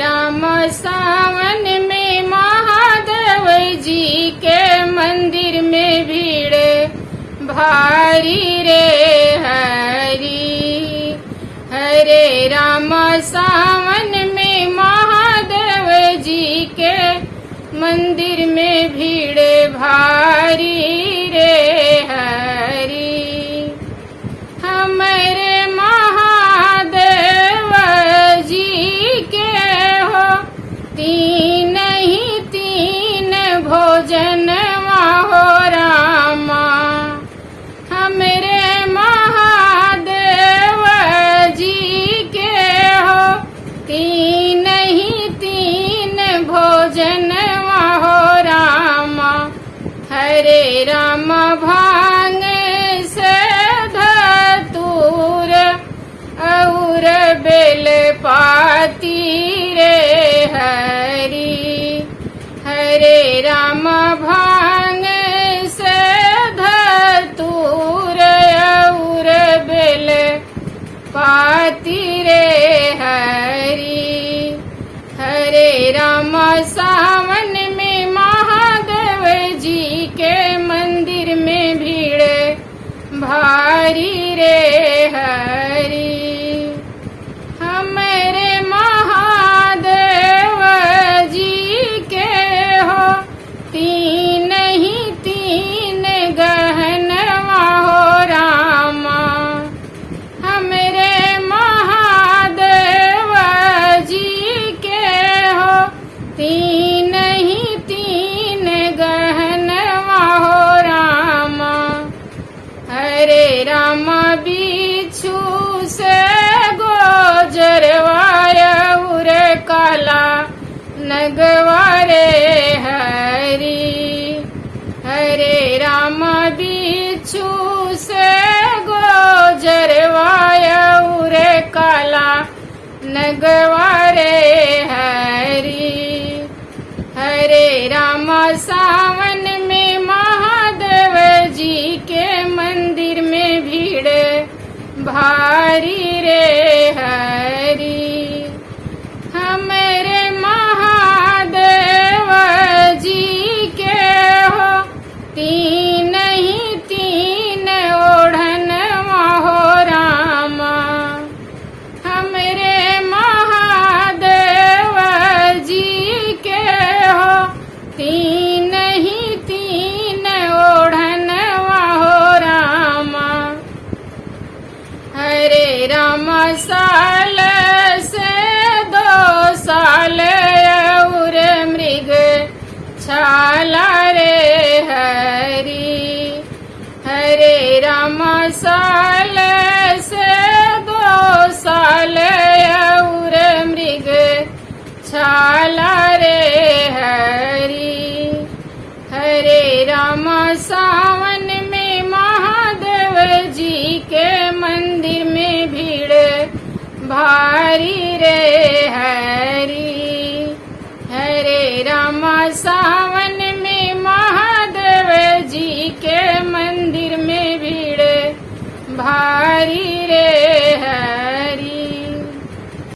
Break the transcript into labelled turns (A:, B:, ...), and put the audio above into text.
A: राम सावन में महादेव जी के मंदिर में भीड़ भारी रे हरी। हरे राम सावन में महादेव जी के मंदिर में भीड़ भारी रे हरी। हमारे महादेव जी के हो तीन ही तीन भोजन हो रामा। हमारे महादेव जी के हो तीन ही तीन भोजन हो रामा। हरे राम भांग से धतूर और बेल पाती रे हरी। हरे राम भांग से धतूर और बेल पाती रे हरी। हरे राम सावन में महादेव जी के मंदिर में भीड़ भारी रे हरी। हमारे महादेव जी के हो तीन ही तीन गहन हो रामा। हमारे महादेव जी के हो तीन ही तीन गहन हो रामा। हरे राम बिच्छू से गोजरवाया उर काला नगवारे हरी। हरे राम बिच्छू से गोजरवाया उर काला नगवारे हरी। हरे राम सावन में महादेव जी के मंदिर में भीड़ भारी रे हरी। हमारे महादेव जी के हो तीन ही तीन ओढ़न हो रामा। हमारे महादेव जी के हो तीन ही तीन ओढ़न हो रामा। हरे राम साल से 2 साल और मृग छाला रे हरी। हरे राम साल से 2 साल और मृग छाला रे हरी। हरे राम सावन में महादेव जी के मंदिर में भीड़ भारी रे हरी। हरे राम सावन